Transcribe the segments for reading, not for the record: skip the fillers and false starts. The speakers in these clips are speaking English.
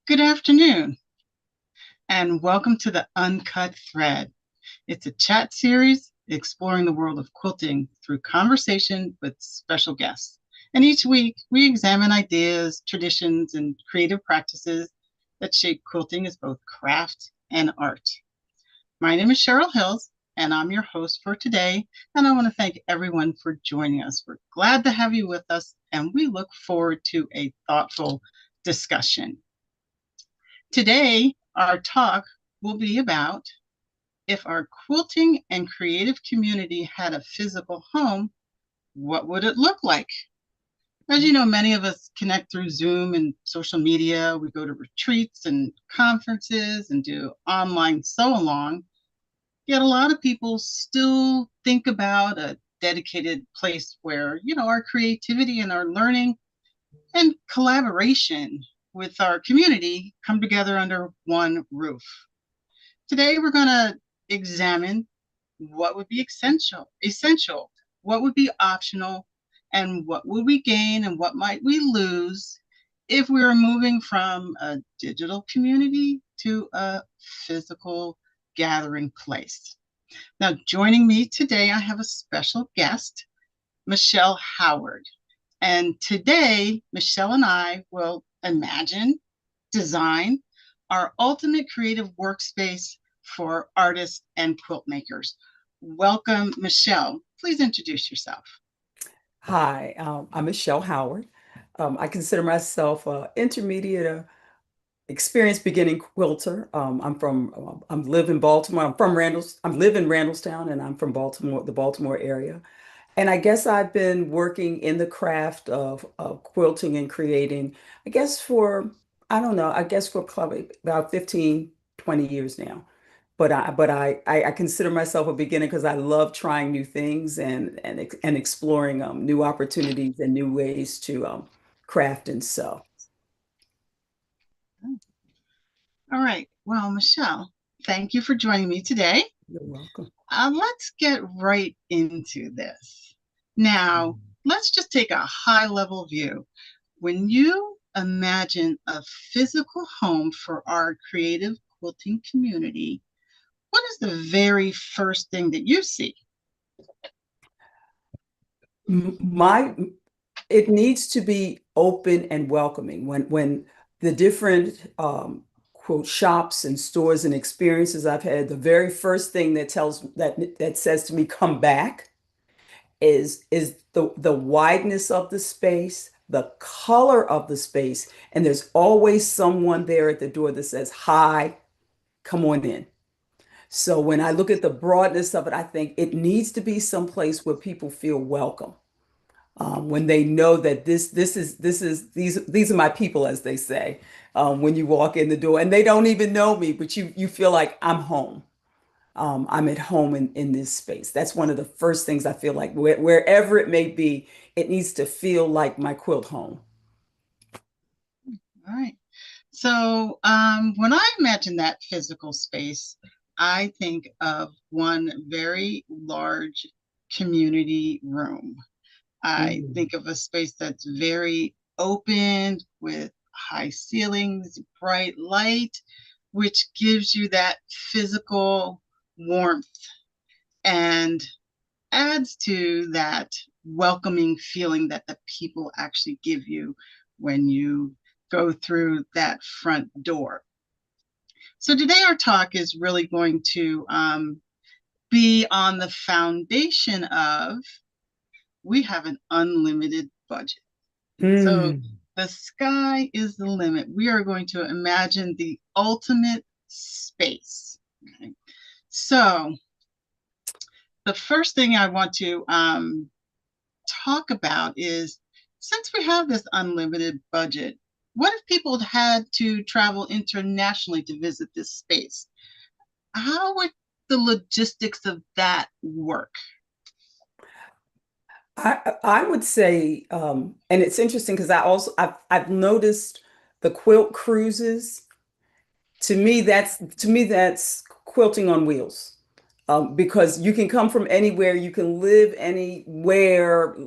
Good afternoon, and welcome to the Uncut Thread. It's a chat series exploring the world of quilting through conversation with special guests. And each week, we examine ideas, traditions, and creative practices that shape quilting as both craft and art. My name is Cheryl Hills, and I'm your host for today. And I want to thank everyone for joining us. We're glad to have you with us, and we look forward to a thoughtful discussion. Today, our talk will be about if our quilting and creative community had a physical home, what would it look like? As you know, many of us connect through Zoom and social media. We go to retreats and conferences and do online sew along. Yet a lot of people still think about a dedicated place where, our creativity and our learning and collaboration with our community come together under one roof. Today, we're going to examine what would be essential, what would be optional, and what would we gain and what might we lose if we were moving from a digital community to a physical gathering place. Now, joining me today, I have a special guest, Michelle Howard. And today, Michelle and I will imagine, design our ultimate creative workspace for artists and quilt makers. Welcome, Michelle. Please introduce yourself. Hi, I'm Michelle Howard. I consider myself an intermediate experienced beginning quilter. I'm live in Baltimore. I live in Randallstown, and I'm from Baltimore, the Baltimore area. And I guess I've been working in the craft of quilting and creating, I guess I don't know, I guess for probably about 15, 20 years now. But I consider myself a beginner because I love trying new things and exploring new opportunities and new ways to craft and sew. All right. Well, Michelle, thank you for joining me today. You're welcome. Let's get right into this. Now, let's just take a high level view. When you imagine a physical home for our creative quilting community, what is the very first thing that you see? My It needs to be open and welcoming. When the different quote shops and stores and experiences I've had, the very first thing that says to me, "Come back," is the wideness of the space, the color of the space, and there's always someone there at the door that says, "Hi, come on in." So when I look at the broadness of it, I think it needs to be someplace where people feel welcome. When they know that these are my people, as they say, when you walk in the door, and they don't even know me, but you feel like I'm home. I'm at home in this space. That's one of the first things I feel like wherever it may be, it needs to feel like my quilt home. All right. So, when I imagine that physical space, I think of one very large community room. I Mm. think of a space that's very open with high ceilings, bright light, which gives you that physical warmth and adds to that welcoming feeling that the people actually give you when you go through that front door. So today our talk is really going to be on the foundation of we have an unlimited budget. So Mm. the sky is the limit. We are going to imagine the ultimate space. Okay? So the first thing I want to talk about is since we have this unlimited budget, what if people had to travel internationally to visit this space? How would the logistics of that work? I would say, and it's interesting because I've noticed the quilt cruises. To me that's quilting on wheels, because you can come from anywhere, you can live anywhere,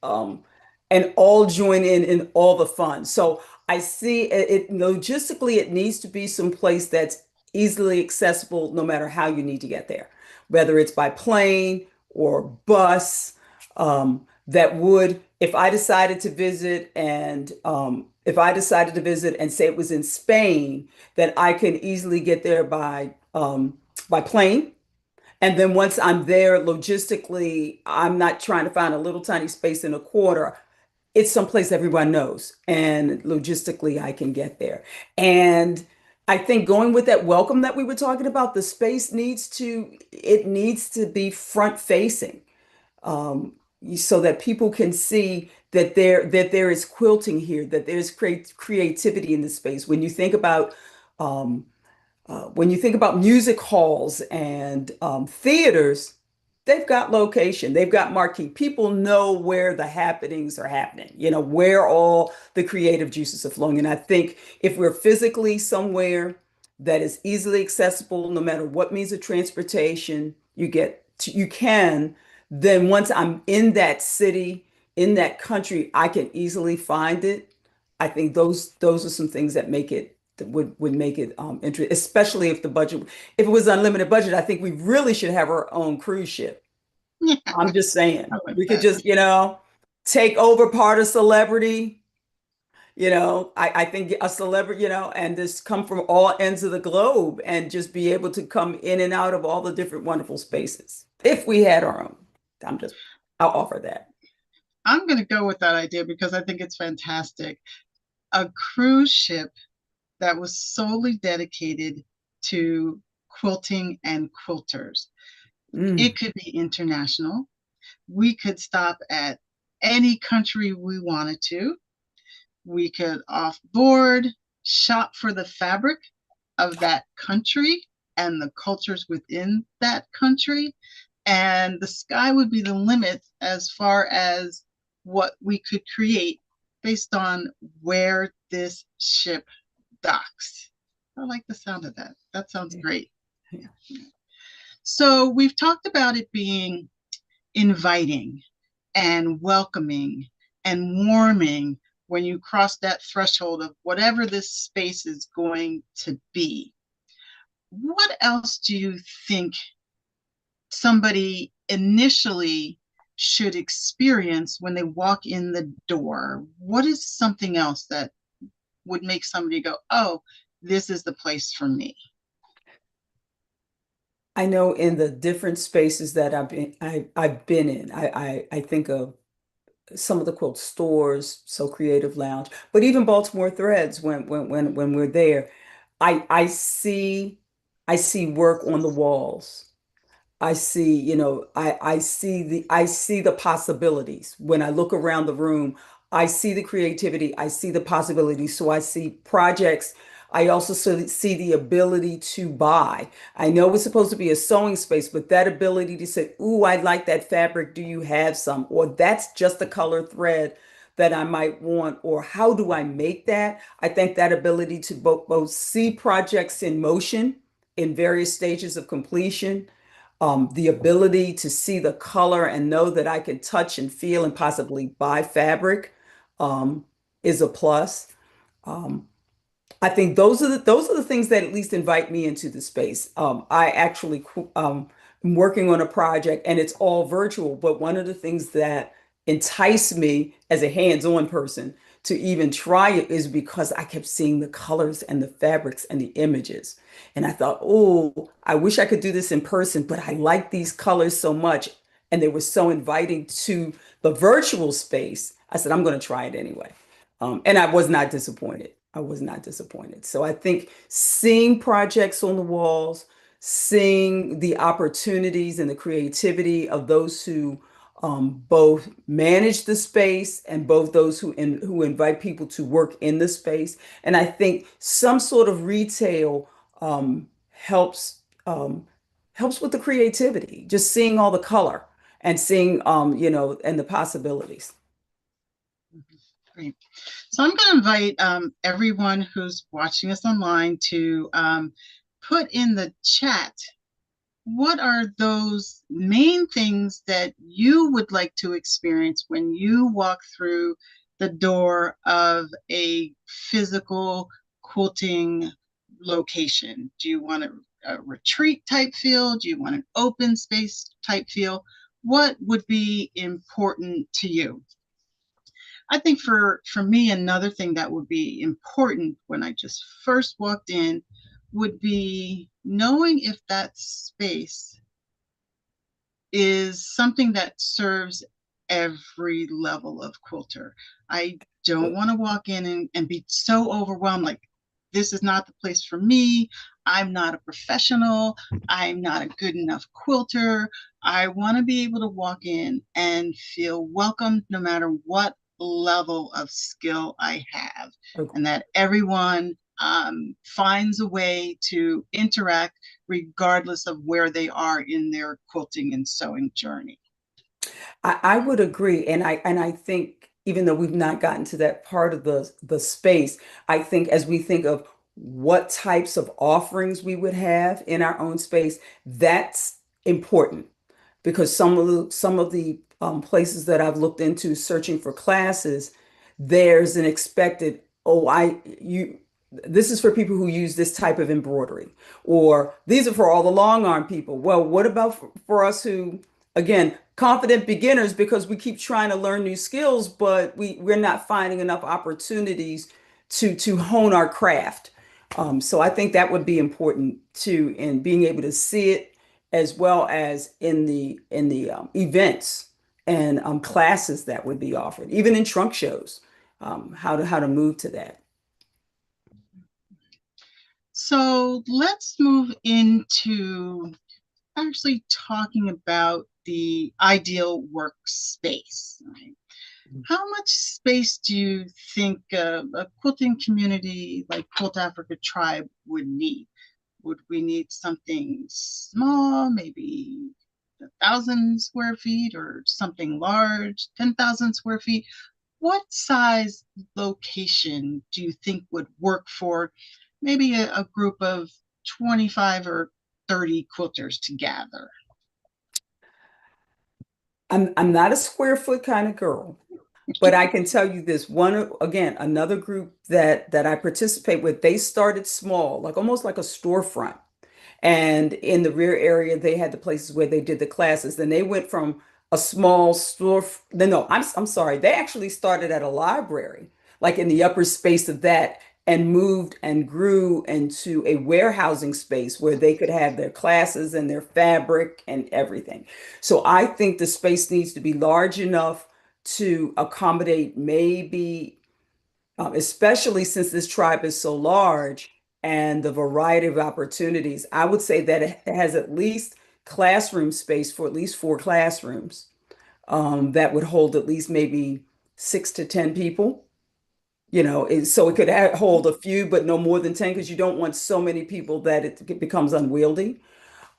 um, and all join in all the fun. So I see it logistically, it needs to be someplace that's easily accessible no matter how you need to get there, whether it's by plane or bus. That would, if I decided to visit and if I decided to visit and say it was in Spain, that I can easily get there by plane. And then once I'm there, logistically, I'm not trying to find a little tiny space in a quarter. It's someplace everyone knows, and logistically, I can get there. And I think going with that welcome that we were talking about, the space needs to be front facing, so that people can see that there is quilting here, that there's creativity in the space. Um, when you think about music halls and theaters, they've got location, they've got marquee. People know where the happenings are happening, where all the creative juices are flowing. And I think if we're physically somewhere that is easily accessible, no matter what means of transportation you can, then once I'm in that city, in that country, I can easily find it. I think those are some things that would make it interesting, especially if it was unlimited budget. I think we really should have our own cruise ship. Yeah, I'm just saying I like we could that. just, take over part of celebrity. I think a celebrity, and just come from all ends of the globe and just be able to come in and out of all the different wonderful spaces. If we had our own, I'm just, I'll offer that. I'm going to go with that idea because I think it's fantastic. A cruise ship that was solely dedicated to quilting and quilters. Mm. It could be international. We could stop at any country we wanted to. We could off board, shop for the fabric of that country and the cultures within that country. And the sky would be the limit as far as what we could create based on where this ship docks. I like the sound of that. That sounds Yeah. great. Yeah. So we've talked about it being inviting and welcoming and warming when you cross that threshold of whatever this space is going to be. What else do you think somebody initially should experience when they walk in the door? What is something else that would make somebody go, oh, this is the place for me? I know in the different spaces that I've been in, I think of some of the quilt stores, So Creative Lounge, but even Baltimore Threads when we're there, I see work on the walls. I see the possibilities. When I look around the room, I see the creativity, I see the possibilities. So I see projects. I also see the ability to buy. I know it's supposed to be a sewing space, but that ability to say, "Ooh, I like that fabric. Do you have some?" Or that's just the color thread that I might want, or how do I make that? I think that ability to both see projects in motion in various stages of completion, the ability to see the color and know that I can touch and feel and possibly buy fabric, um, is a plus. Um, I think those are the things that at least invite me into the space. I actually am working on a project and it's all virtual, but one of the things that entice me as a hands-on person to even try it is because I kept seeing the colors and the fabrics and the images. And I thought, oh, I wish I could do this in person, but I like these colors so much. And they were so inviting to the virtual space. I said, I'm going to try it anyway. And I was not disappointed. I was not disappointed. So I think seeing projects on the walls, seeing the opportunities and the creativity of those who both manage the space and both those who invite people to work in the space. And I think some sort of retail helps helps with the creativity, just seeing all the color and seeing and the possibilities. Great. So I'm going to invite everyone who's watching us online to put in the chat what are those main things that you would like to experience when you walk through the door of a physical quilting location? Do you want a retreat type feel? Do you want an open space type feel? What would be important to you? I think for me, another thing that would be important when I just first walked in would be knowing if that space is something that serves every level of quilter. I don't want to walk in and be so overwhelmed, like, this is not the place for me. I'm not a professional. I'm not a good enough quilter. I want to be able to walk in and feel welcome no matter what level of skill I have, and that everyone finds a way to interact regardless of where they are in their quilting and sewing journey. I would agree, and I think even though we've not gotten to that part of the space, I think as we think of what types of offerings we would have in our own space, that's important because some of the places that I've looked into searching for classes, there's an expected, oh, I you this is for people who use this type of embroidery, or these are for all the long arm people. Well, what about for us who, again, confident beginners because we keep trying to learn new skills, but we're not finding enough opportunities to hone our craft. So I think that would be important too, in being able to see it as well as in the events and classes that would be offered, even in trunk shows, how to move to that. So let's move into actually talking about the ideal workspace. Right? How much space do you think a quilting community like Quilt Africa Tribe would need? Would we need something small, maybe 1,000 square feet, or something large, 10,000 square feet? What size location do you think would work for maybe a group of 25 or 30 quilters to gather? I'm not a square foot kind of girl, but I can tell you this one again, another group that I participate with, they started small, like almost like a storefront. And in the rear area, they had the places where they did the classes. Then they went from a small store. No, I'm sorry. They actually started at a library, like in the upper space of that, and moved and grew into a warehousing space where they could have their classes and their fabric and everything. So I think the space needs to be large enough to accommodate maybe especially since this tribe is so large and the variety of opportunities, I would say that it has at least classroom space for at least 4 classrooms that would hold at least maybe 6 to 10 people. So it could hold a few, but no more than 10 because you don't want so many people that it becomes unwieldy.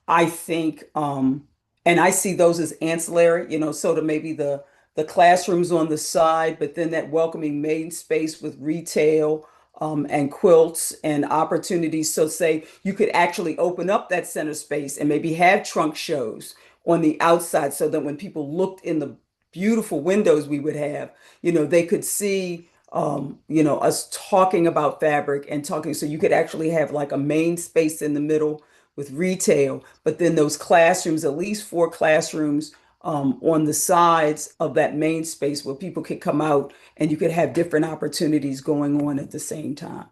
I think, and I see those as ancillary, sort of maybe the classrooms on the side, but then that welcoming main space with retail and quilts and opportunities. So say you could actually open up that center space and maybe have trunk shows on the outside so that when people looked in the beautiful windows we would have, they could see us talking about fabric and talking. So you could actually have like a main space in the middle with retail, but then those classrooms, at least 4 classrooms on the sides of that main space where people could come out and you could have different opportunities going on at the same time.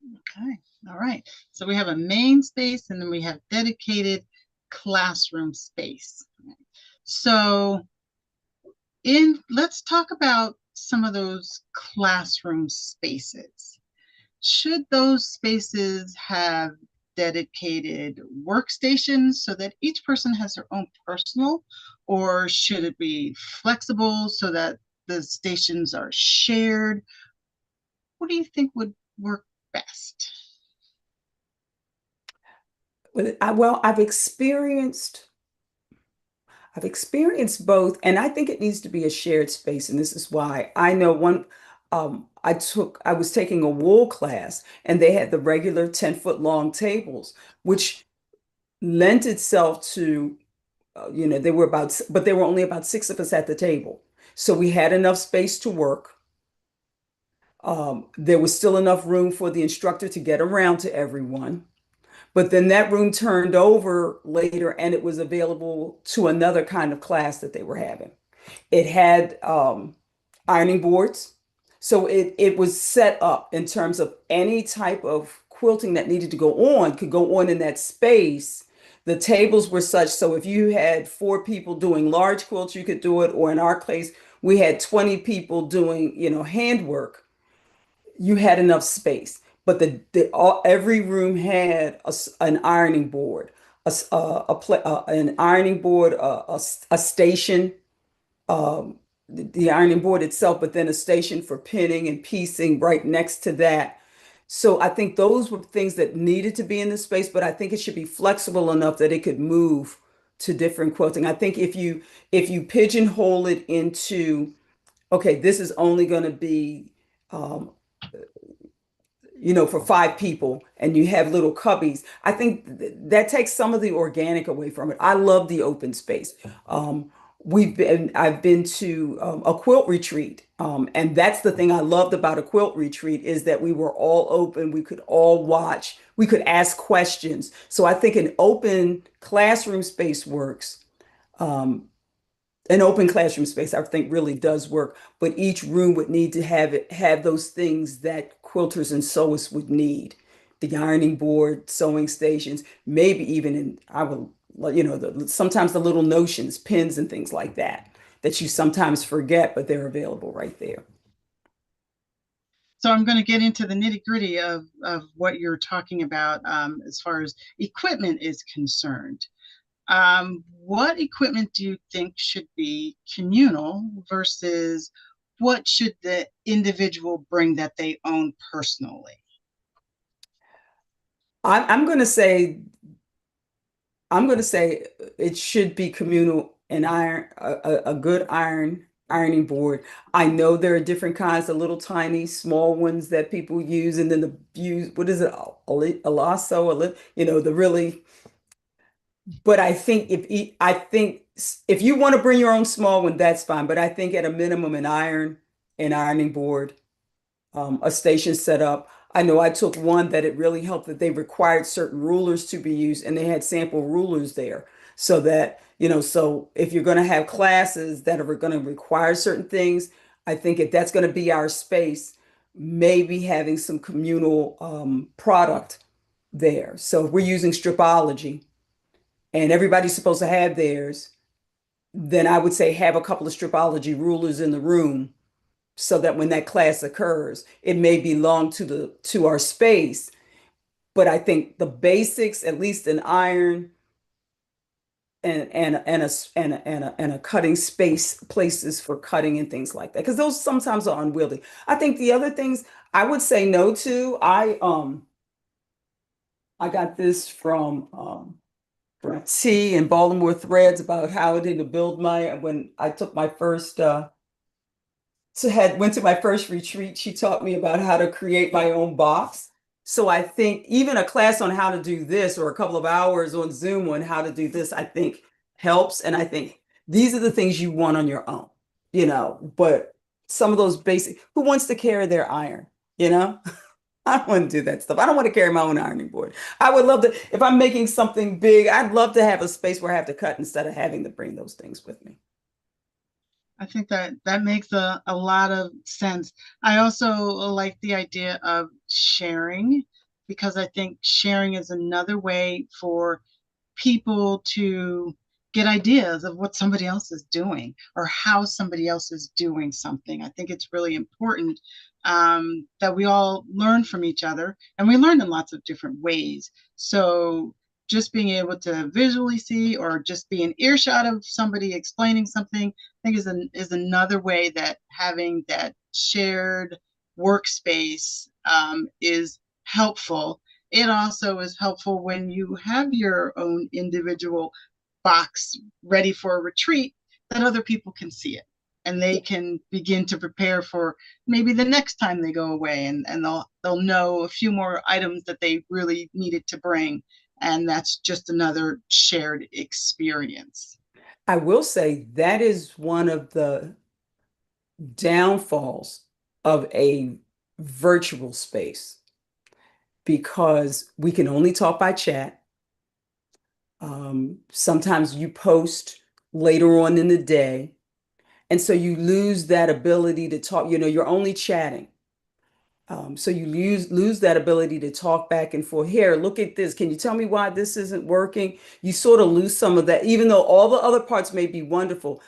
Okay, all right. So we have a main space and then we have dedicated classroom space. So let's talk about some of those classroom spaces. Should those spaces have dedicated workstations so that each person has their own personal, or should it be flexible so that the stations are shared? What do you think would work best? Well, I've experienced both, and I think it needs to be a shared space. And this is why I know I was taking a wool class and they had the regular 10-foot long tables, which lent itself to, but there were only about 6 of us at the table. So we had enough space to work. There was still enough room for the instructor to get around to everyone. But then that room turned over later and it was available to another kind of class that they were having. It had ironing boards. So it was set up in terms of any type of quilting that needed to go on could go on in that space. The tables were such so if you had four people doing large quilts, you could do it, or in our case, we had 20 people doing, handwork. You had enough space. But every room had an ironing board, an ironing board, a station, the ironing board itself, but then a station for pinning and piecing right next to that. So I think those were things that needed to be in the space, but I think it should be flexible enough that it could move to different quilting. I think if you pigeonhole it into, okay, this is only going to be um, for five people and you have little cubbies, I think that takes some of the organic away from it. I love the open space. I've been to a quilt retreat. And that's the thing I loved about a quilt retreat is that we were all open. We could all watch. We could ask questions. So I think an open classroom space works. Um, an open classroom space, I think, really does work, but each room would need to have those things that quilters and sewists would need. The ironing board, sewing stations, maybe even I would, sometimes the little notions, pins and things like that, that you sometimes forget, but they're available right there. So I'm going to get into the nitty gritty of what you're talking about as far as equipment is concerned. What equipment do you think should be communal versus what should the individual bring that they own personally? I'm going to say it should be communal and a good ironing board. I know there are different kinds, the little tiny small ones that people use, and then what is it, a lasso, the really. But I think if you want to bring your own small one, that's fine. But I think at a minimum, an ironing board, a station set up. I know I took one that it really helped that they required certain rulers to be used and they had sample rulers there so that, so if you're going to have classes that are going to require certain things, I think if that's going to be our space, maybe having some communal product there. So if we're using stripology and everybody's supposed to have theirs, then I would say have a couple of stripology rulers in the room so that when that class occurs, it may belong to our space. But I think the basics, at least an iron and a cutting space, places for cutting and things like that, because those sometimes are unwieldy. I think the other things I would say no to, I got this from T and Baltimore Threads about how I did to build when I took my first went to my first retreat. She taught me about how to create my own box. So I think even a class on how to do this or a couple of hours on Zoom on how to do this, I think helps. And I think these are the things you want on your own, but some of those basic, who wants to carry their iron, you know? I don't want to do that stuff. I don't want to carry my own ironing board. I would love to, if I'm making something big, I'd love to have a space where I have to cut instead of having to bring those things with me. I think that makes a lot of sense. I also like the idea of sharing because I think sharing is another way for people to get ideas of what somebody else is doing or how somebody else is doing something. I think it's really important that we all learn from each other and we learn in lots of different ways. So just being able to visually see or just be an earshot of somebody explaining something, I think is another way that having that shared workspace is helpful. It also is helpful when you have your own individual box ready for a retreat that other people can see it and they can begin to prepare for maybe the next time they go away and they'll know a few more items that they really needed to bring, and that's just another shared experience. I will say that is one of the downfalls of a virtual space because we can only talk by chat. Sometimes you post later on in the day. And so you lose that ability to talk, you're only chatting. So you lose that ability to talk back and forth. Here, look at this. Can you tell me why this isn't working? You sort of lose some of that, even though all the other parts may be wonderful.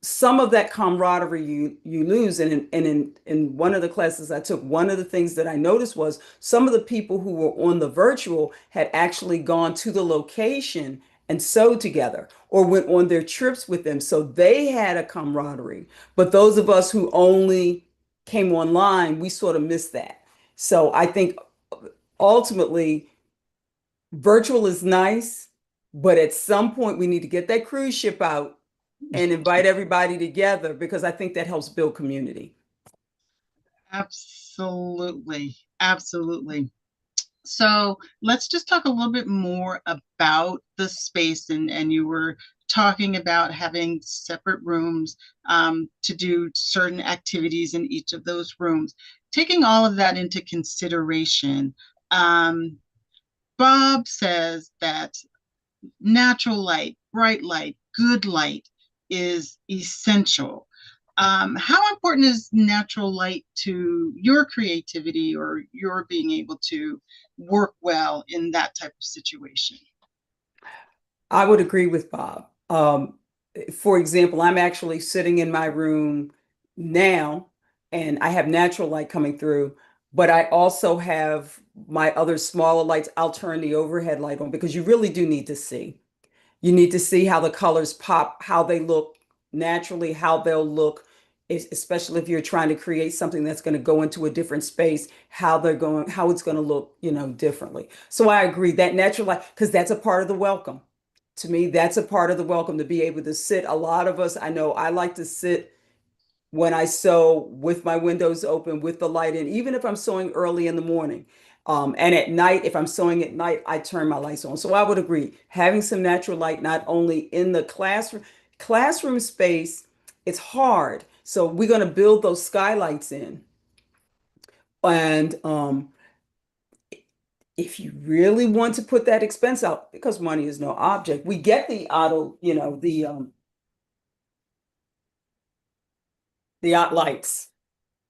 Some of that camaraderie you lose. And in one of the classes I took, one of the things that I noticed was some of the people who were on the virtual had actually gone to the location and sewed together or went on their trips with them. So they had a camaraderie. But those of us who only came online, we sort of missed that. So I think ultimately virtual is nice, but at some point we need to get that cruise ship out and invite everybody together because I think that helps build community. Absolutely. Absolutely. So let's just talk a little bit more about the space. And you were talking about having separate rooms to do certain activities in each of those rooms. Taking all of that into consideration, um, Bob says that natural light, bright light, good light is essential. How important is natural light to your creativity or your being able to work well in that type of situation? I would agree with Bob. For example, I'm actually sitting in my room now and I have natural light coming through, but I also have my other smaller lights. I'll turn the overhead light on because you really do need to see. You need to see how the colors pop, how they look naturally, how they'll look, especially if you're trying to create something that's going to go into a different space, how it's going to look, differently. So I agree that natural light, because that's a part of the welcome. To me, that's a part of the welcome to be able to sit. A lot of us, I know I like to sit when I sew with my windows open, with the light in, even if I'm sewing early in the morning. And at night, if I'm sewing at night, I turn my lights on. So I would agree, having some natural light, not only in the classroom space, it's hard. So we're going to build those skylights in. And if you really want to put that expense out, because money is no object, we get the auto, the lights,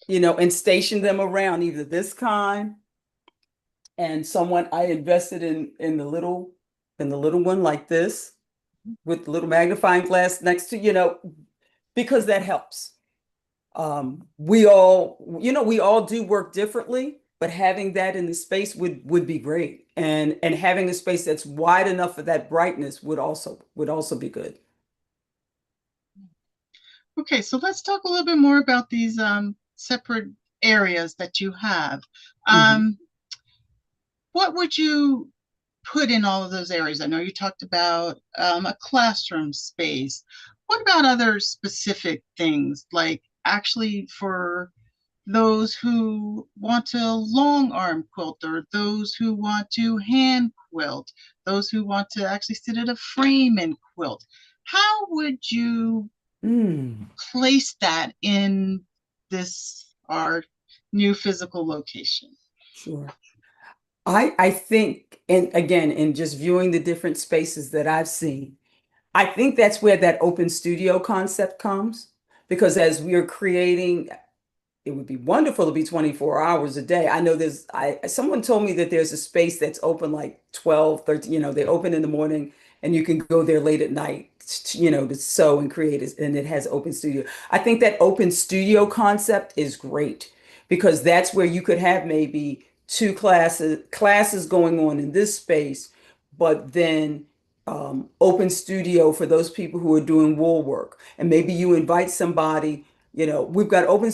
and station them around either this kind and someone I invested in the little one like this with the little magnifying glass next to, because that helps. We all do work differently, but having that in the space would be great. And having a space that's wide enough for that brightness would also be good. Okay, so let's talk a little bit more about these separate areas that you have. Mhm. Um, what would you put in all of those areas? I know you talked about a classroom space. What about other specific things, like actually for those who want to long arm quilt or those who want to hand quilt, those who want to actually sit at a frame and quilt? How would you Mm, place that in this our new physical location? sure. I think, and again, in just viewing the different spaces that I've seen, I think that's where that open studio concept comes. Because as we are creating, it would be wonderful to be 24 hours a day. I know someone told me that there's a space that's open like 12, 13, they open in the morning and you can go there late at night, to sew and create, and it has open studio. I think that open studio concept is great because that's where you could have maybe two classes going on in this space, but then open studio for those people who are doing wool work. And maybe you invite somebody, we've got open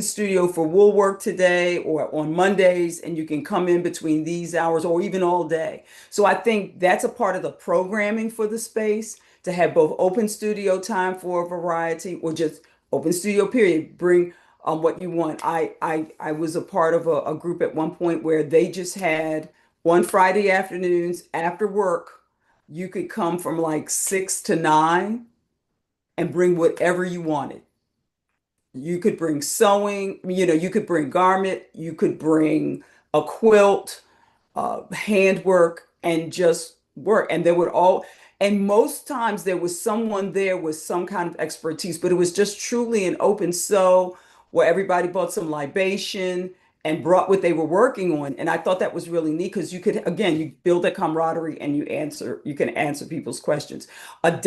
studio for wool work today or on Mondays, and you can come in between these hours or even all day. So I think that's a part of the programming for the space to have both open studio time for a variety or just open studio period. Bring what you want. I was a part of a group at one point where they just had on Friday afternoons after work, you could come from like 6 to 9 and bring whatever you wanted. You could bring sewing, you could bring garment, you could bring a quilt, handwork, and just work. And and most times there was someone there with some kind of expertise, but it was just truly an open sew where everybody bought some libation and brought what they were working on. And I thought that was really neat because you could, again, you build that camaraderie and you can answer people's questions. I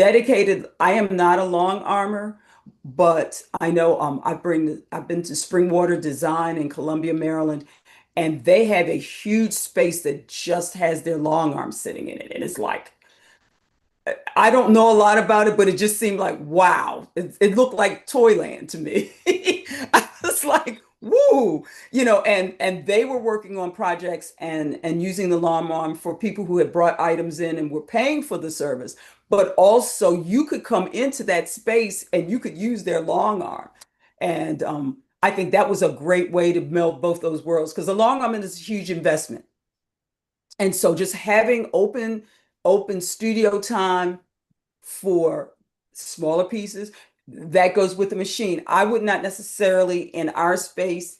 am not a long armor, but I know I've been to Springwater Design in Columbia, Maryland, and they have a huge space that just has their long arm sitting in it. And it's like, I don't know a lot about it, but it just seemed like, wow, it looked like Toyland to me. I was like, woo, and they were working on projects and using the long arm for people who had brought items in and were paying for the service. But also you could come into that space and you could use their long arm. And I think that was a great way to meld both those worlds because the long arm is a huge investment. And so just having open studio time for smaller pieces. That goes with the machine. I would not necessarily in our space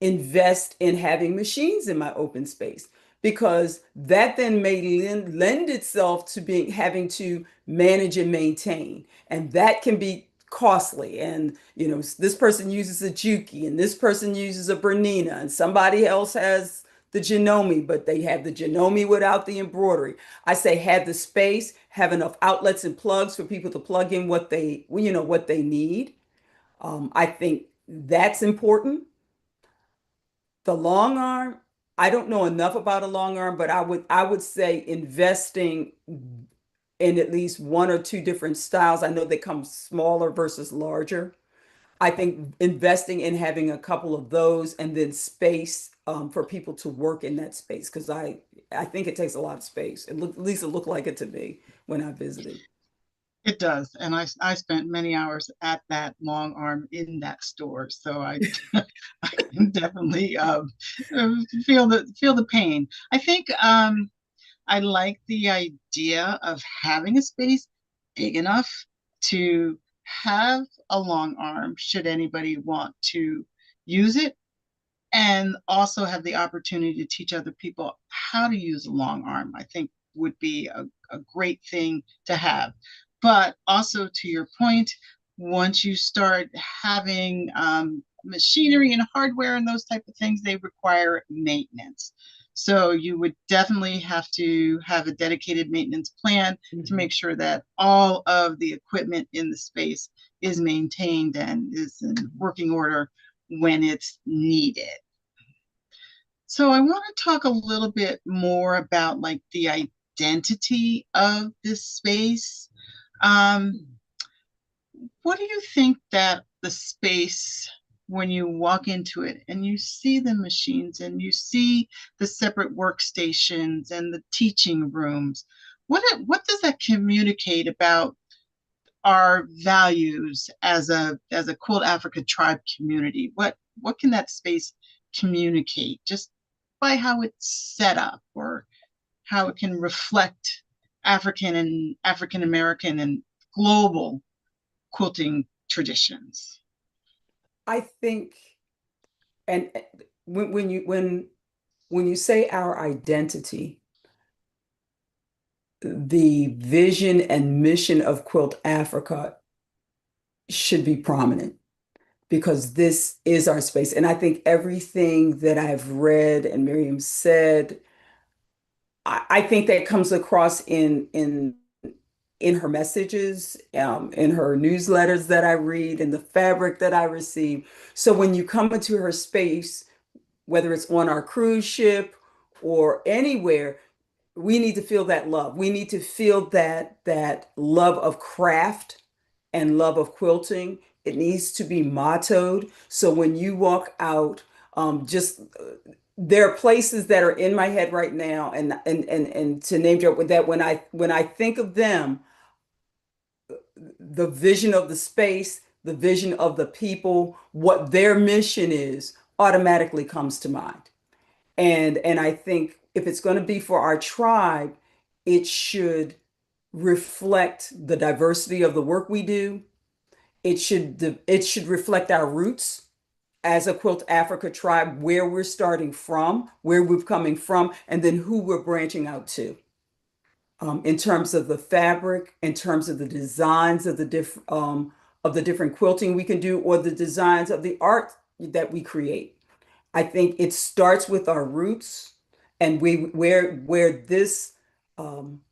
invest in having machines in my open space because that then may lend itself to being having to manage and maintain. And that can be costly. And this person uses a Juki and this person uses a Bernina and somebody else has the Janome, but they have the Janome without the embroidery. I say have the space, have enough outlets and plugs for people to plug in what they need. I think that's important. The long arm, I don't know enough about a long arm, but I would say investing in at least one or two different styles. I know they come smaller versus larger. I think investing in having a couple of those and then space for people to work in that space because I think it takes a lot of space. At least it looked like it to me when I visited. It does, and I spent many hours at that long arm in that store, so I I can definitely feel the pain. I think I like the idea of having a space big enough to have a long arm should anybody want to use it, and also have the opportunity to teach other people how to use a long arm. I think would be a great thing to have. But also to your point, once you start having machinery and hardware and those type of things, they require maintenance. So you would definitely have to have a dedicated maintenance plan to Mhm. make sure that all of the equipment in the space is maintained and is in working order when it's needed. So I want to talk a little bit more about like the identity of this space. Um, what do you think that the space, when you walk into it and you see the machines and you see the separate workstations and the teaching rooms, what does that communicate about our values as a Quilt Africa tribe community? What can that space communicate just by how it's set up or how it can reflect African American and global quilting traditions? I think, and when you say our identity, the vision and mission of Quilt Africa should be prominent because this is our space. And I think everything that I've read and Miriam said, I think that comes across in her messages, in her newsletters that I read, in the fabric that I receive. So when you come into her space, whether it's on our cruise ship or anywhere, we need to feel that love. We need to feel that love of craft and love of quilting. It needs to be mottoed. So when you walk out, just there are places that are in my head right now, and to name drop with that, when I think of them, the vision of the space, the vision of the people, what their mission is, automatically comes to mind. And I think if it's going to be for our tribe, it should reflect the diversity of the work we do. it should reflect our roots as a Quilt Africa tribe, where we're starting from, where we're coming from, and then who we're branching out to. In terms of the fabric, in terms of the designs of the different quilting we can do, or the designs of the art that we create. I think it starts with our roots and where this um,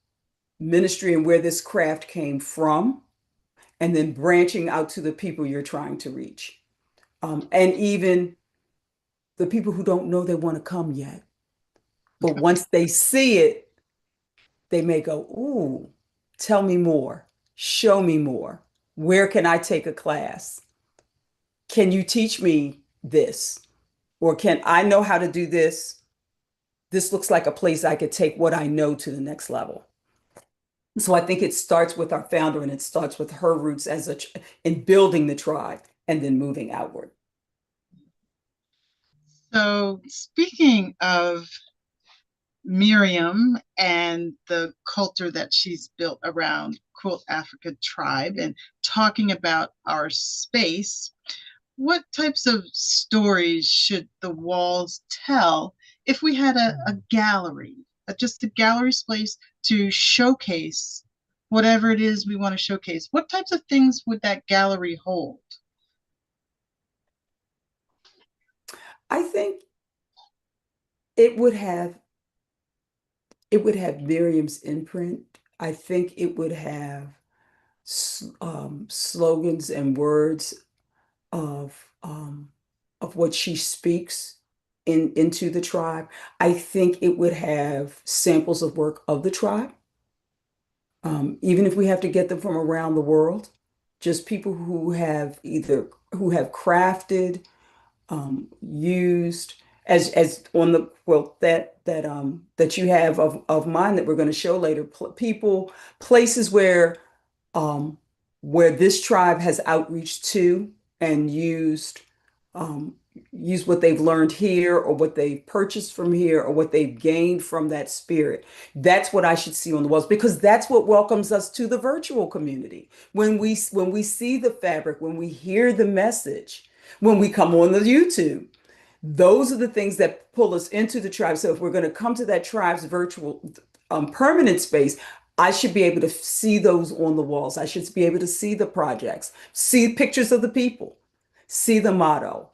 ministry and where this craft came from, and then branching out to the people you're trying to reach, and even the people who don't know they want to come yet. But once they see it, they may go, "Ooh, tell me more, show me more. Where can I take a class? Can you teach me this? Or can I know how to do this? This looks like a place I could take what I know to the next level." So I think it starts with our founder, and it starts with her roots in building the tribe and then moving outward. So, speaking of Miriam and the culture that she's built around Quilt Africa tribe and talking about our space, what types of stories should the walls tell if we had a gallery, just a gallery space to showcase whatever it is we want to showcase? What types of things would that gallery hold? I think it would have it would have Miriam's imprint. I think it would have slogans and words of um, of what she speaks into the tribe. I think it would have samples of work of the tribe, even if we have to get them from around the world. Just people who have crafted, used as on the quilt that you have of mine that we're going to show later. People, places um, where this tribe has outreach to and um, used what they've learned here, or what they've purchased from here, or what they've gained from that spirit. That's what I should see on the walls, because that's what welcomes us to the virtual community. When we see the fabric, when we hear the message, when we come on the YouTube, those are the things that pull us into the tribe. So if we're going to come to that tribe's virtual permanent space, I should be able to see those on the walls. I should be able to see the projects, see pictures of the people, see the motto,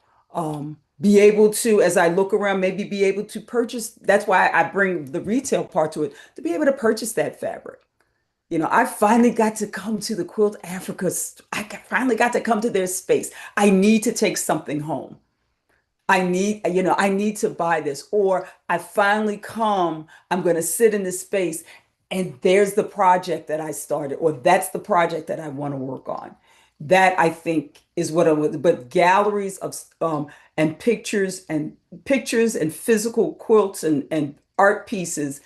be able to, as I look around, maybe be able to purchase. That's why I bring the retail part to it, to be able to purchase that fabric. I finally got to come to the Quilt Africa. Finally got to come to their space. I need to take something home. I need to buy this, or I finally come, I'm going to sit in this space, and there's the project that I started, or that's the project that I want to work on. That, I think, is what I would, but galleries of and pictures and physical quilts and art pieces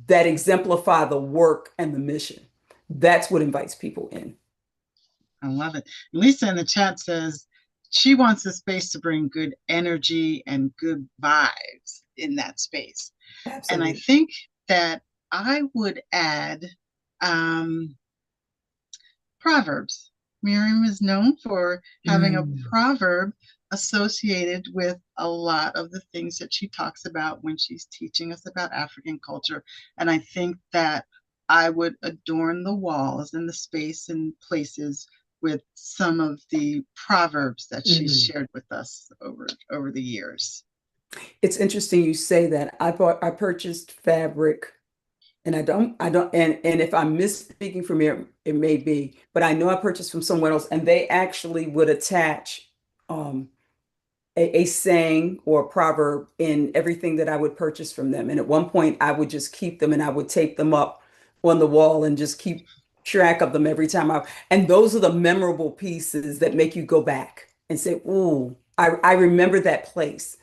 that exemplify the work and the mission. That's what invites people in. I love it. Lisa in the chat says she wants the space to bring good energy and good vibes in that space. And I Absolutely. think that I would add um, proverbs. Miriam is known for having a Mm. proverb associated with a lot of the things that she talks about when she's teaching us about African culture. And I think that I would adorn the walls and the space and places with some of the proverbs that she's Mm. shared with us over the years. It's interesting you say that. I purchased fabric, and and if I'm misspeaking from here, it may be, but I know I purchased from someone else, and they actually would attach um a saying or a proverb in everything that I would purchase from them. And at one point I would just keep them, and I would tape them up on the wall and just keep track of them every time and those are the memorable pieces that make you go back and say, "Ooh, I remember that place.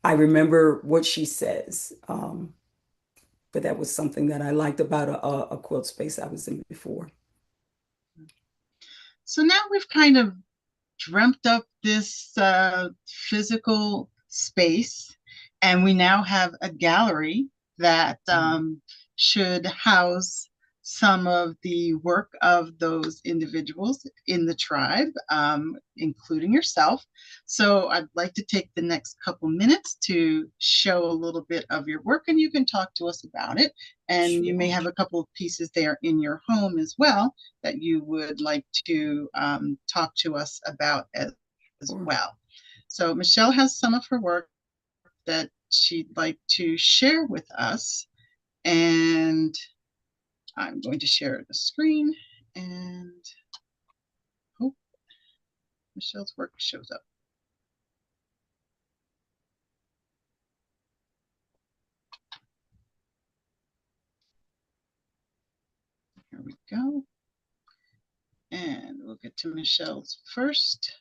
I remember what she says." But that was something that I liked about a quilt space I was in before. So now we've kind of dreamt up this physical space, and we now have a gallery that should house some of the work of those individuals in the tribe, including yourself. So I'd like to take the next couple minutes to show a little bit of your work, and you can talk to us about it. And you may Sure. have a couple of pieces there in your home as well that you would like to talk to us about as Sure. well. So Michelle has some of her work that she'd like to share with us. And I'm going to share the screen and hope Michelle's work shows up. Here we go. And we'll get to Michelle's first.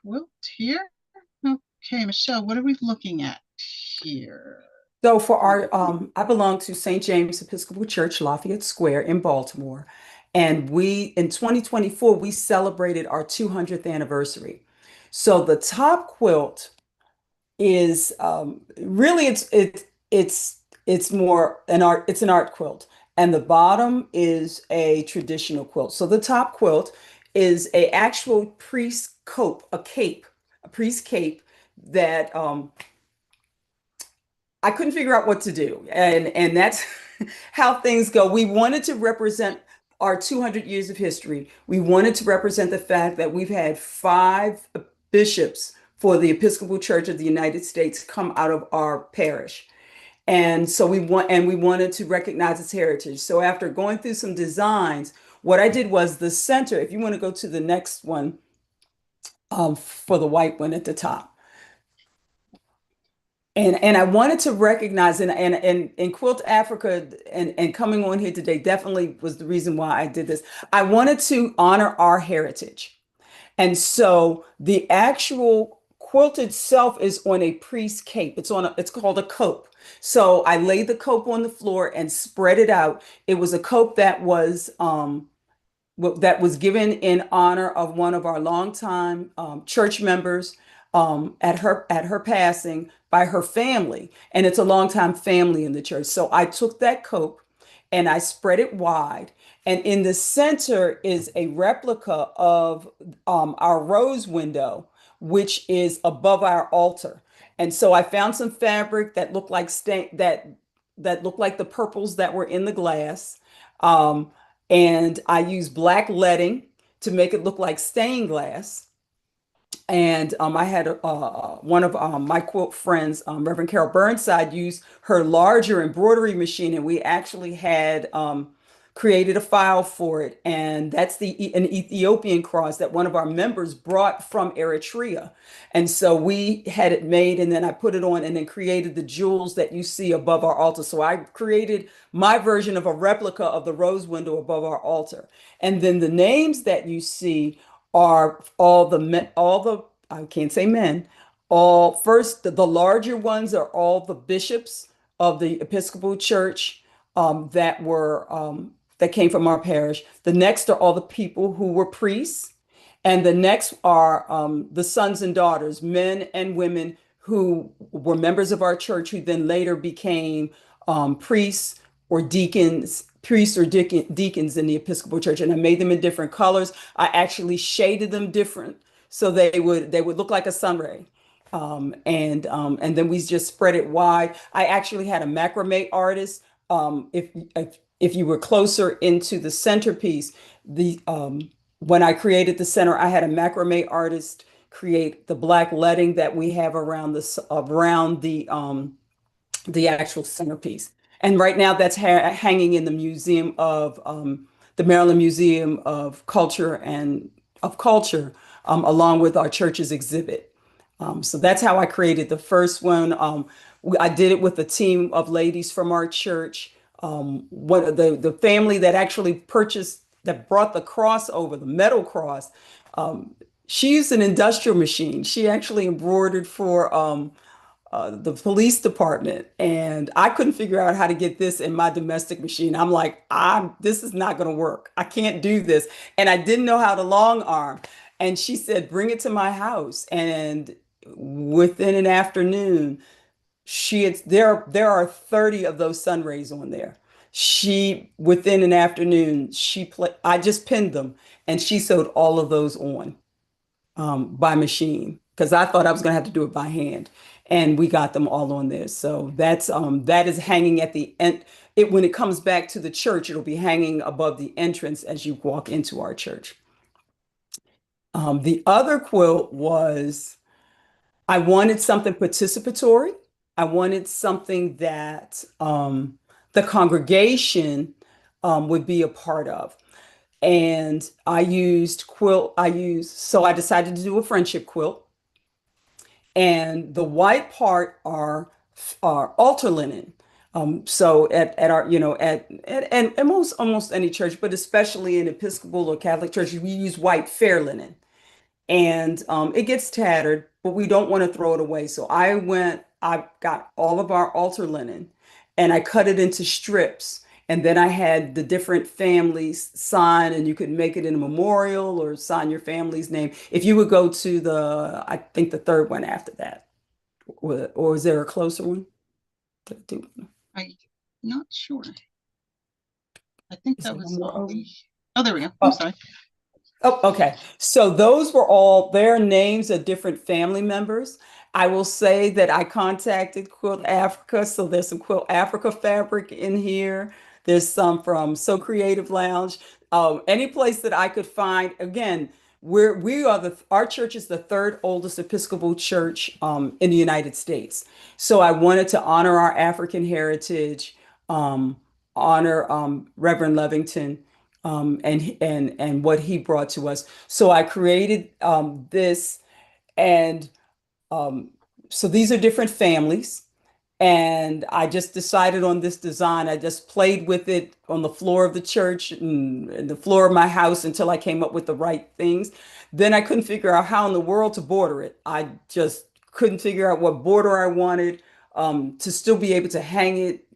Quilt here. Okay, Michelle, what are we looking at here? So for our, I belong to St. James Episcopal Church, Lafayette Square in Baltimore. And in 2024, we celebrated our 200th anniversary. So the top quilt is really it's more an art, it's an art quilt. And the bottom is a traditional quilt. So the top quilt is a actual priest cope, a priest cape that I couldn't figure out what to do. And that's how things go. We wanted to represent our 200 years of history. We wanted to represent the fact that we've had five bishops for the Episcopal Church of the United States come out of our parish. And so we wanted to recognize its heritage. So after going through some designs, what I did was the center, if you want to go to the next one, for the white one at the top. And I wanted to recognize and Quilt Africa and coming on here today definitely was the reason why I did this. I wanted to honor our heritage. And so the actual quilt itself is on a priest cape. It's called a cope. So I laid the cope on the floor and spread it out. It was a cope that was given in honor of one of our longtime church members at her passing by her family, and it's a longtime family in the church. So I took that cope and I spread it wide, and in the center is a replica of our rose window, which is above our altar. And so I found some fabric that looked like that looked like the purples that were in the glass. Um, and I use black leading to make it look like stained glass. And I had one of my quilt friends, Reverend Carol Burnside, use her larger embroidery machine, and we actually had created a file for it. And that's an Ethiopian cross that one of our members brought from Eritrea. And so we had it made, and then I put it on and then created the jewels that you see above our altar. So I created my version of a replica of the rose window above our altar. And then the names that you see are all the men, all the, I can't say men, all first, the larger ones are all the bishops of the Episcopal Church that came from our parish. The next are all the people who were priests. And the next are the sons and daughters, men and women who were members of our church, who then later became priests or deacons, deacons in the Episcopal Church. And I made them in different colors. I actually shaded them different so they would look like a sunray. And then we just spread it wide. I actually had a macrame artist. If you were closer into the centerpiece, the when I created the center, I had a macrame artist create the black leading that we have around the actual centerpiece. And right now, that's hanging in the museum of the Maryland Museum of Culture, along with our church's exhibit. So that's how I created the first one. I did it with a team of ladies from our church. One of the family that actually that brought the cross over, the metal cross. She used an industrial machine. She actually embroidered for the police department, and I couldn't figure out how to get this in my domestic machine. I'm like, this is not going to work. I can't do this, and I didn't know how to long arm. And she said, "Bring it to my house." And within an afternoon, there are 30 of those sun rays on there. She within an afternoon, I just pinned them and she sewed all of those on by machine because I thought I was gonna have to do it by hand. And we got them all on there. So that is hanging at the end. When it comes back to the church, it'll be hanging above the entrance as you walk into our church. The other quilt was I wanted something participatory. I wanted something that the congregation would be a part of. And so I decided to do a friendship quilt. And the white part are altar linen. So at our, and most almost any church, but especially in Episcopal or Catholic churches, we use white fair linen and it gets tattered, but we don't want to throw it away. So I got all of our altar linen and I cut it into strips. And then I had the different families sign, and you could make it in a memorial or sign your family's name. If you would go to I think the third one after that, or is there a closer one? I'm not sure. I think Is that there one was more all over? the. Oh, there we go. I'm Oh, sorry. Oh, okay. So those were all their names of different family members. I will say that I contacted Quilt Africa, so there's some Quilt Africa fabric in here. There's some from So Creative Lounge. Any place that I could find. Again, our church is the third oldest Episcopal church in the United States. So I wanted to honor our African heritage, um, honor Reverend Lovington and what he brought to us. So I created this, and um, so these are different families. And I just decided on this design. I just played with it on the floor of the church and the floor of my house until I came up with the right things. Then I couldn't figure out how in the world to border it. I just couldn't figure out what border I wanted to still be able to hang it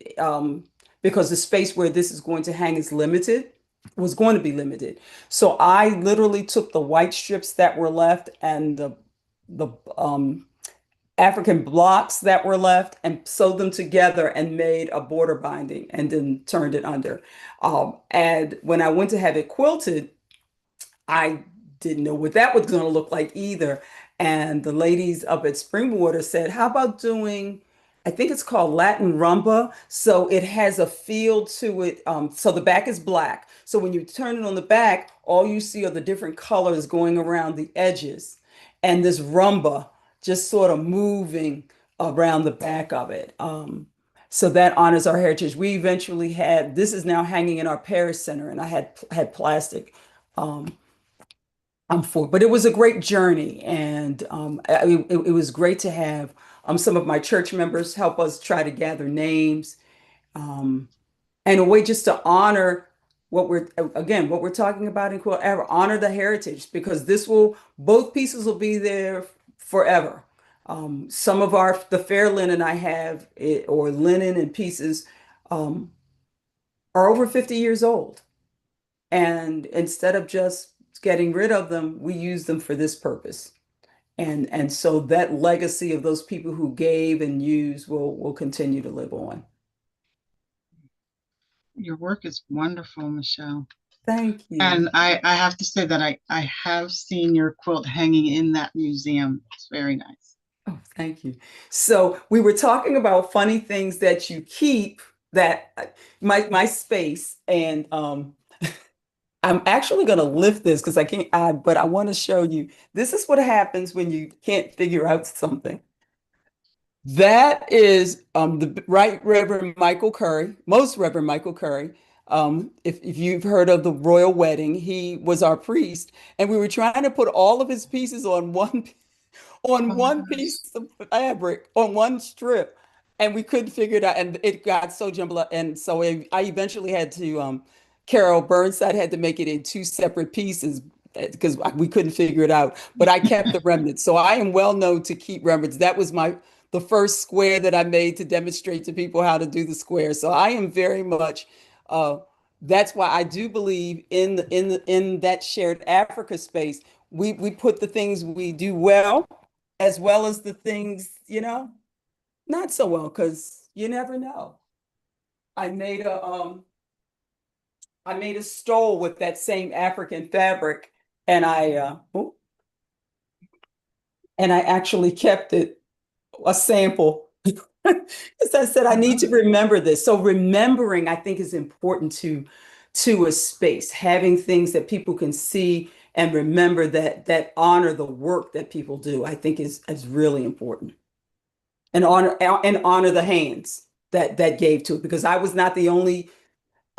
because the space where this is going to hang is limited, was going to be limited. So I literally took the white strips that were left and the African blocks that were left and sewed them together and made a border binding and then turned it under. And when I went to have it quilted, I didn't know what that was going to look like either. And the ladies up at Springwater said, how about doing, I think it's called Latin rumba. So it has a feel to it. So the back is black. So when you turn it on the back, all you see are the different colors going around the edges. And this rumba just sort of moving around the back of it. So that honors our heritage. We eventually had, this is now hanging in our Paris Center, and I had plastic um, but it was a great journey, and it was great to have some of my church members help us try to gather names, um, and a way just to honor what we're talking about in Quilt Ever, honor the heritage, because both pieces will be there forever. Some of the fair linen I have, or linen and pieces, um, are over 50 years old. And instead of just getting rid of them, we use them for this purpose. And so that legacy of those people who gave and used will continue to live on. Your work is wonderful, Michelle. Thank you. And I have to say that I have seen your quilt hanging in that museum. It's very nice. Oh, thank you. So we were talking about funny things that you keep that my space, and I'm actually going to lift this because but I want to show you. This is what happens when you can't figure out something. That is the Right Reverend Michael Curry, Most Reverend Michael Curry. If you've heard of the royal wedding, he was our priest, and we were trying to put all of his pieces on Oh my one gosh. piece of fabric on one strip, and we couldn't figure it out, and it got so jumbled up. And so I eventually had to Carol Burnside had to make it in two separate pieces because we couldn't figure it out. But I kept the remnants, so I am well known to keep remnants. That was the first square that I made to demonstrate to people how to do the square. So I am very much. Uh, that's why I do believe in that shared Africa space. We put the things we do well as the things, Not so well, because you never know. I made a I made a stole with that same African fabric, and I actually kept it a sample. Because I said I I need love to it. remember this. So remembering, I think, is important to a space, having things that people can see and remember that honor the work that people do, I think is really important. And honor the hands that gave to it, because I was not the only.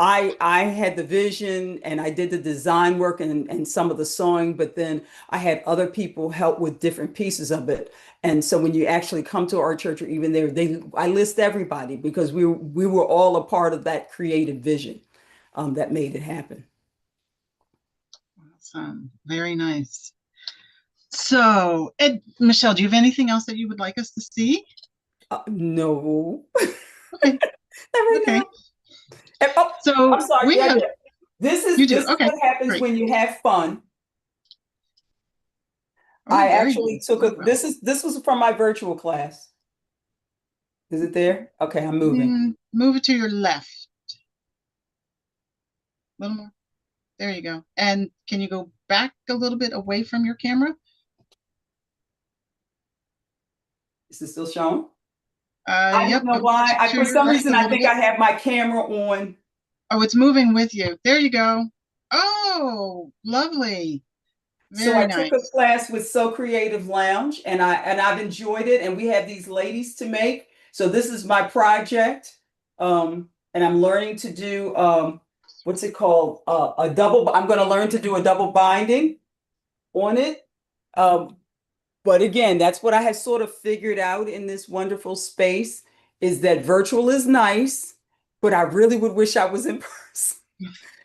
I had the vision and I did the design work and some of the sewing, but then I had other people help with different pieces of it. And so when you actually come to our church, or even there, I list everybody, because we were all a part of that creative vision that made it happen. Awesome. Very nice. So, Michelle, do you have anything else that you would like us to see? No, Okay. not right now. Okay. Oh, I'm So sorry. we Yeah, have, yeah. This you is do. this is Okay. what happens Great. when you have fun. Oh, I very actually nice. took Very a well. this was from my virtual class. Is it there? Okay, I'm moving. Move it to your left. A little more. There you go. And can you go back a little bit away from your camera? Is it still showing? I don't Yep. know why. To For your some right reason, a I little think bit. I have my camera on. Oh, it's moving with you. There you go. Oh, lovely. So Very I took a nice. class with So Creative Lounge, and I've enjoyed it. And we have these ladies to make. So this is my project, and I'm learning to do what's it called? A double. I'm going to learn to do a double binding on it. Um, But again, that's what I have sort of figured out in this wonderful space, is that virtual is nice, but I really would wish I was in person.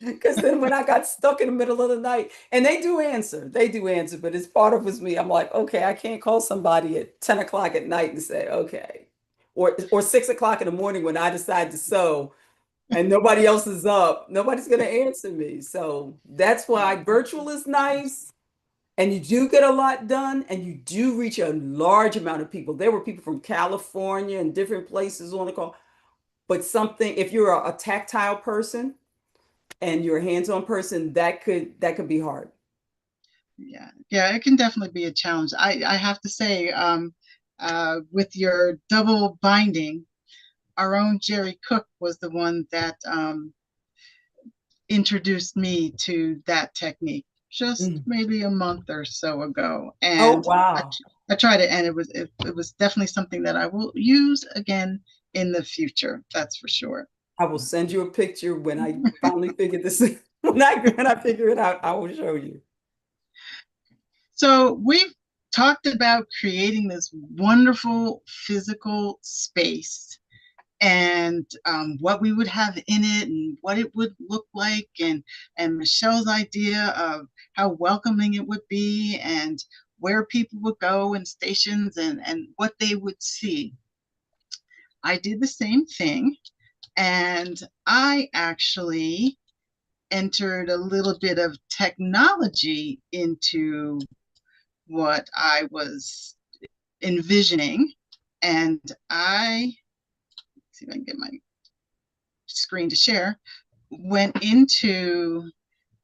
Because then when I got stuck in the middle of the night, and they do answer, but it's part of was me. I'm like, okay, I can't call somebody at 10 o'clock at night and say, okay. Or 6 o'clock in the morning when I decide to sew and nobody else is up. Nobody's gonna answer me. So that's why virtual is nice. And you do get a lot done, and you do reach a large amount of people. There were people from California and different places on the call. But something, if you're a tactile person and you're a hands-on person, that could be hard. Yeah, yeah, it can definitely be a challenge. I have to say, with your double binding, our own Jerry Cook was the one that introduced me to that technique just Mm. maybe a month or so ago. Oh, And wow. I tried it, and it was definitely something that I will use again in the future. That's for sure. I will send you a picture when I finally figure this when I figure it out, I will show you. So we've talked about creating this wonderful physical space and what we would have in it and what it would look like and Michelle's idea of how welcoming it would be and where people would go and stations and what they would see. I did the same thing, and I actually entered a little bit of technology into what I was envisioning. And see if I can get my screen to share, went into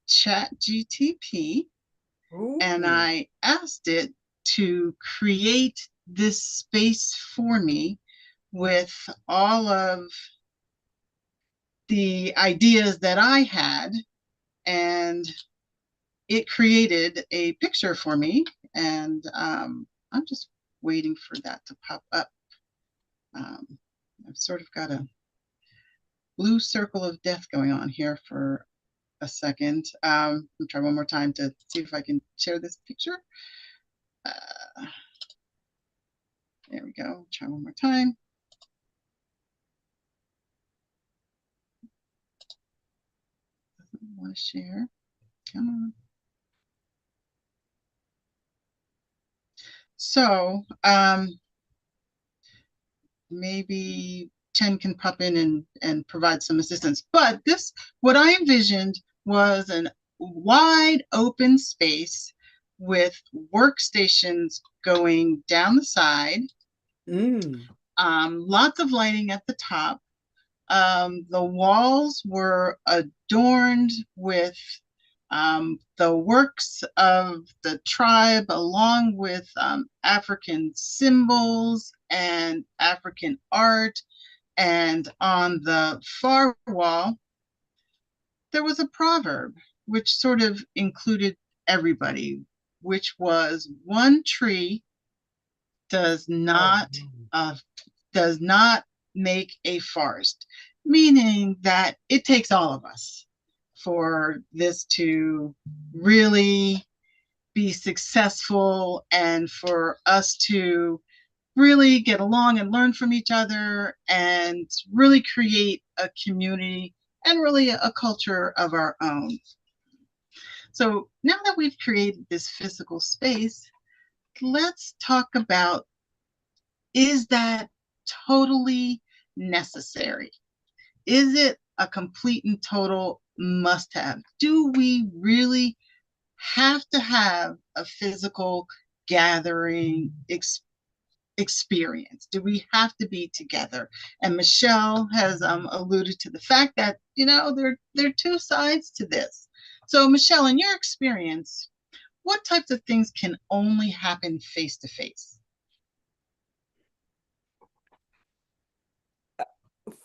Chat GTP and Ooh. I asked it to create this space for me with all of the ideas that I had. And it created a picture for me. And I'm just waiting for that to pop up. Um, I've sort of got a blue circle of death going on here for a second. I'll try one more time to see if I can share this picture. Uh, there we go. Try one more time. I want to share. Come on. So maybe Chen can pop in and provide some assistance. But this, what I envisioned was an wide open space with workstations going down the side. Mm. lots of lighting at the top. The walls were adorned with the works of the tribe, along with African symbols and African art. And on the far wall, there was a proverb which sort of included everybody, which was one tree does Oh, not uh, does not make a forest, meaning that it takes all of us for this to really be successful and for us to really get along and learn from each other and really create a community and really a culture of our own. So now that we've created this physical space, let's talk about, is that totally necessary? Is it a complete and total must have? Do we really have to have a physical gathering experience? Do we have to be together? And Michelle has alluded to the fact that, there are two sides to this. So, Michelle, in your experience, what types of things can only happen face to face?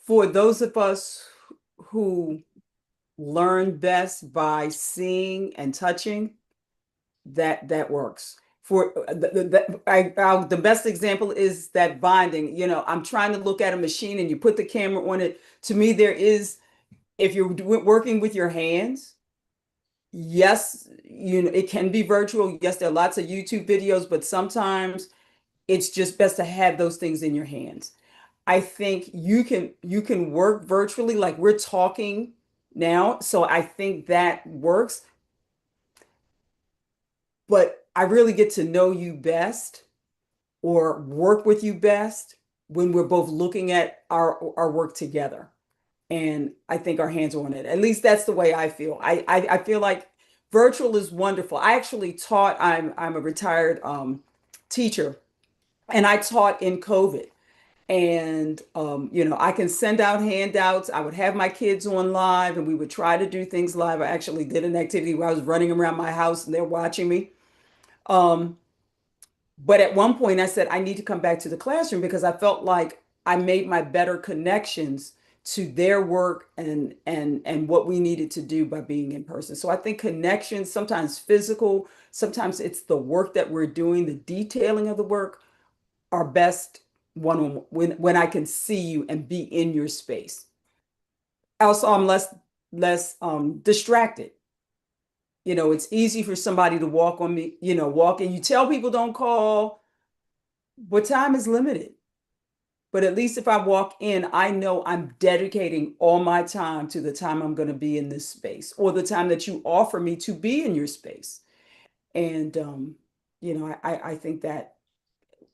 for those of us who learn best by seeing and touching, that works. For the best example is that binding. I'm trying to look at a machine and you put the camera on it. To me, there is, if you're working with your hands, yes, it can be virtual. Yes, there are lots of YouTube videos, but sometimes it's just best to have those things in your hands. I think you can work virtually like we're talking now. So I think that works, but I really get to know you best or work with you best when we're both looking at our work together. And I think our hands are on it. At least that's the way I feel. I feel like virtual is wonderful. I actually taught, I'm a retired teacher, and I taught in COVID. And I can send out handouts. I would have my kids on live and we would try to do things live. I actually did an activity where I was running around my house and they're watching me. Um, but at one point I said I need to come back to the classroom because I felt like I made my better connections to their work and what we needed to do by being in person. So I think connections, sometimes physical, sometimes it's the work that we're doing, the detailing of the work, are best one on when I can see you and be in your space. Also, I'm less distracted. It's easy for somebody to walk on me, walk and you tell people don't call, but time is limited. But at least if I walk in, I know I'm dedicating all my time to the time I'm going to be in this space or the time that you offer me to be in your space. And I think that,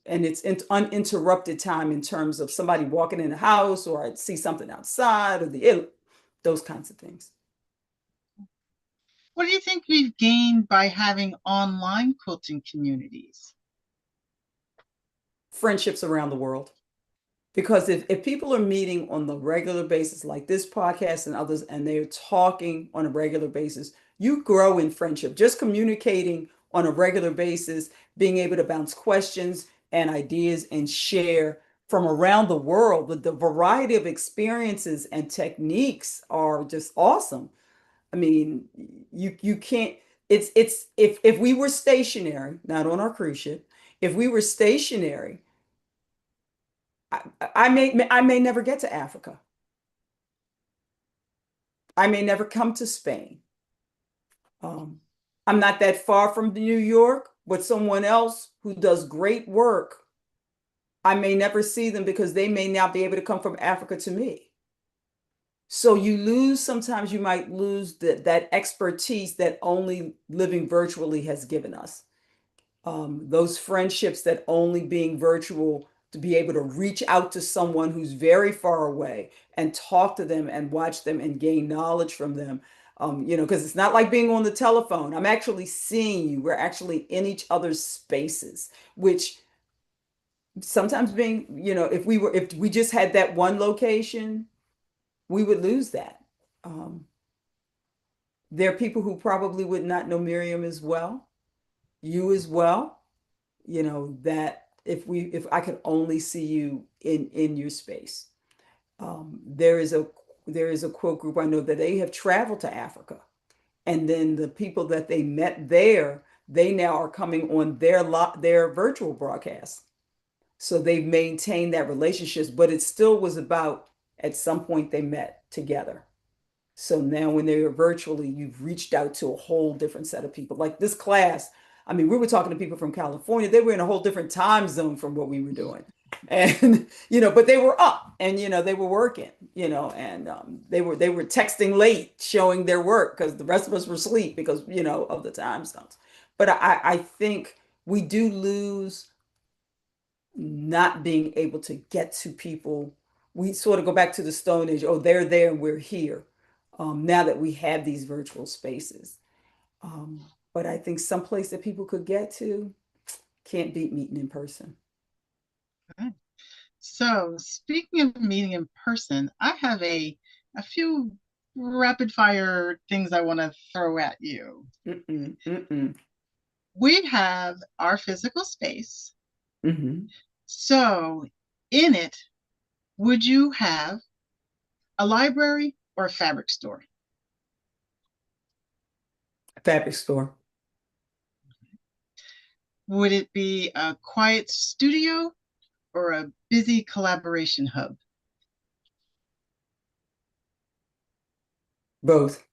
and it's uninterrupted time in terms of somebody walking in the house or I see something outside or those kinds of things. What do you think we've gained by having online quilting communities? Friendships around the world. Because if people are meeting on the regular basis, like this podcast and others, and they're talking on a regular basis, you grow in friendship. Just communicating on a regular basis, being able to bounce questions and ideas and share from around the world, the variety of experiences and techniques are just awesome. I mean, you can't. It's if we were stationary, not on our cruise ship, if we were stationary, I may never get to Africa. I may never come to Spain. Um, I'm not that far from New York, but someone else who does great work, I may never see them because they may not be able to come from Africa to me. So sometimes you might lose that expertise that only living virtually has given us. Those friendships that only being virtual to be able to reach out to someone who's very far away and talk to them and watch them and gain knowledge from them. Because it's not like being on the telephone. I'm actually seeing you. We're actually in each other's spaces, which sometimes being, if we just had that one location, we would lose that. Um, there are people who probably would not know Miriam as well, you as well, that if I could only see you in your space. There is a quilt group I know that they have traveled to Africa, and then the people that they met there, they now are coming on their virtual broadcast. So they've maintained that relationships, but it still was about at some point they met together. So now when they're virtually, you've reached out to a whole different set of people. Like this class, I mean, we were talking to people from California. They were in a whole different time zone from what we were doing. And, but they were up and, they were working, and they were texting late, showing their work because the rest of us were asleep because, of the time zones. But I think we do lose not being able to get to people. We sort of go back to the Stone Age. Oh, they're there and we're here. Now that we have these virtual spaces. But I think someplace that people could get to can't beat meeting in person. Okay. So, speaking of meeting in person, I have a few rapid fire things I want to throw at you. Mm-mm, mm-mm, We have our physical space. mm-hmm. So, in it, would you have a library or a fabric store? Fabric store. Would it be a quiet studio or a busy collaboration hub? Both.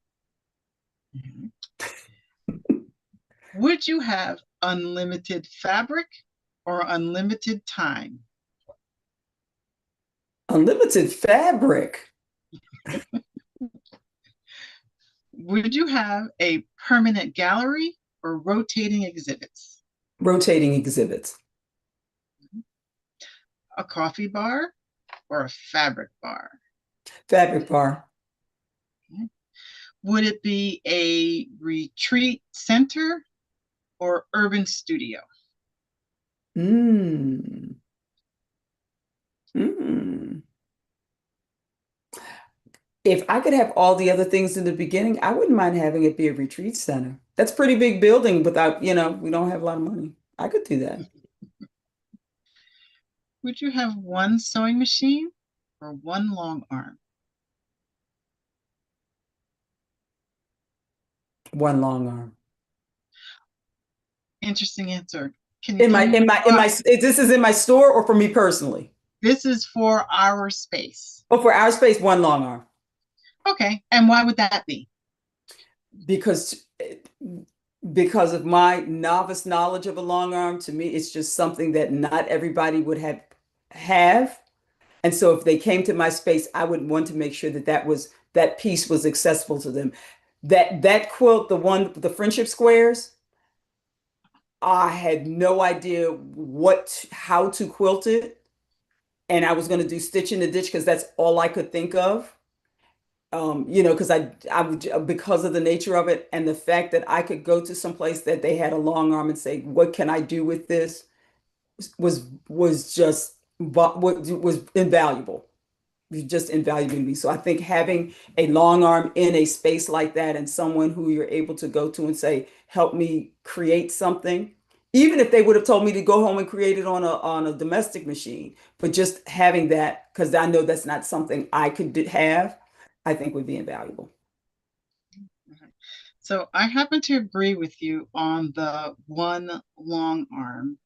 Mhm. Would you have unlimited fabric or unlimited time? Unlimited fabric. Would you have a permanent gallery or rotating exhibits? Rotating exhibits. A coffee bar or a fabric bar? Fabric bar. Would it be a retreat center or urban studio? Mm. Mm. If I could have all the other things in the beginning, I wouldn't mind having it be a retreat center. That's a pretty big building without, we don't have a lot of money. I could do that. Would you have one sewing machine or one long arm? One long arm. Interesting answer. Can In can my, you in my, in my, this is in my store or for me personally? This is for our space. Oh, for our space, one long arm. Okay. And why would that be? Because because of my novice knowledge of a long arm, to me, it's just something that not everybody would have. And so if they came to my space, I would want to make sure that that piece was accessible to them. That quilt, the friendship squares, I had no idea how to quilt it. And I was going to do stitch in the ditch because that's all I could think of. Because I would, because of the nature of it and the fact that I could go to some place that they had a long arm and say, what can I do with this? Was just was invaluable. Just invaluable to me. So I think having a long arm in a space like that and someone who you're able to go to and say, help me create something, even if they would have told me to go home and create it on a domestic machine, but just having that, because I know that's not something I could have, I think would be invaluable. So I happen to agree with you on the one long arm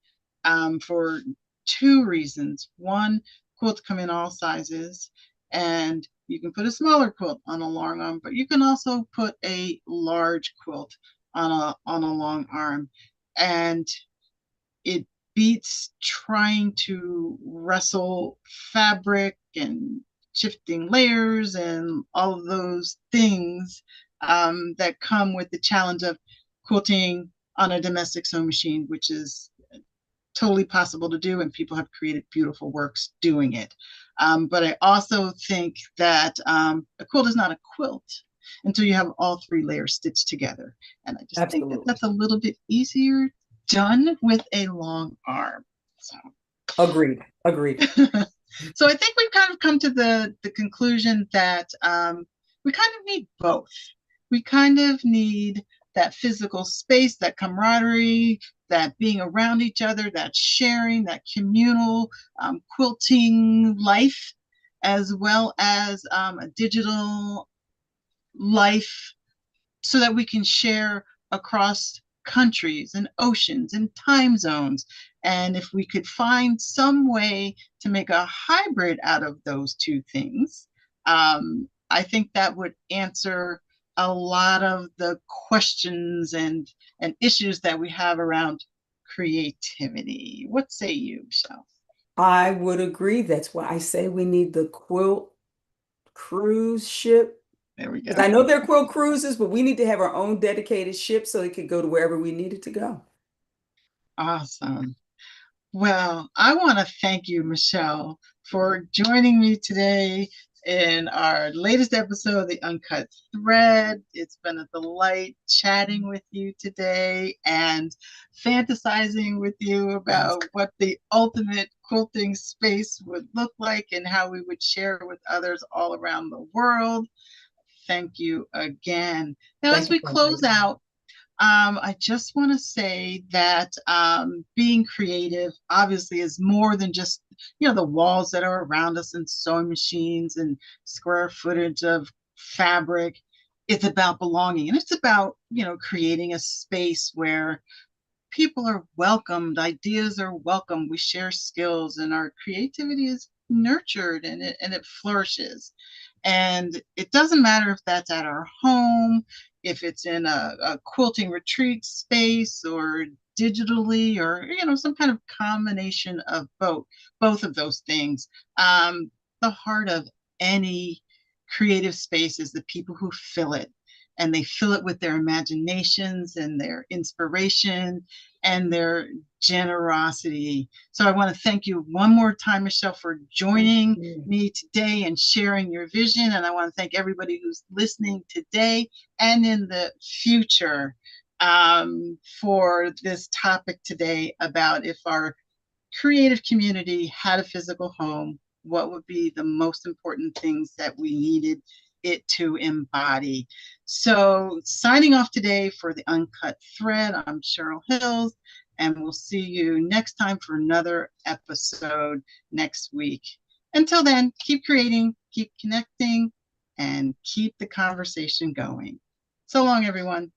for two reasons. One, quilts come in all sizes, and you can put a smaller quilt on a long arm, but you can also put a large quilt on a long arm. And it beats trying to wrestle fabric and shifting layers and all of those things that come with the challenge of quilting on a domestic sewing machine, which is totally possible to do, and people have created beautiful works doing it. But I also think that a quilt is not a quilt until you have all three layers stitched together. And I just think that Absolutely. that's a little bit easier done with a long arm. So, Agreed. Agreed. So I think we've kind of come to the conclusion that we kind of need both. We kind of need that physical space, that camaraderie, that being around each other, that sharing, that communal quilting life, as well as a digital life so that we can share across countries and oceans and time zones. And if we could find some way to make a hybrid out of those two things, I think that would answer a lot of the questions and issues that we have around creativity. What say you, Michelle? I would agree. That's why I say we need the quilt cruise ship. There we Because go. I know they're quilt cruises, but we need to have our own dedicated ship so it could go to wherever we need it to go. Awesome. Well, I want to thank you, Michelle, for joining me today in our latest episode of The Uncut Thread. It's been a delight chatting with you today and fantasizing with you Yes. about what the ultimate quilting space would look like and how we would share it with others all around the world. Thank you again. Now, as Thank you we for inviting close me. out, I just want to say that being creative obviously is more than just, the walls that are around us and sewing machines and square footage of fabric. It's about belonging, and it's about, creating a space where people are welcomed, ideas are welcome, we share skills, and our creativity is nurtured and it flourishes. And it doesn't matter if that's at our home, if it's in a quilting retreat space, or digitally, or some kind of combination of both of those things. The heart of any creative space is the people who fill it, and they fill it with their imaginations and their inspiration and their generosity. So I want to thank you one more time, Michelle, for Thank joining you. me today and sharing your vision. And I want to thank everybody who's listening today and in the future, for this topic today about if our creative community had a physical home, what would be the most important things that we needed it to embody? So, signing off today for the Uncut Thread, I'm Cheryl Hills, and we'll see you next time for another episode next week. Until then, keep creating, keep connecting, and keep the conversation going. So long, everyone.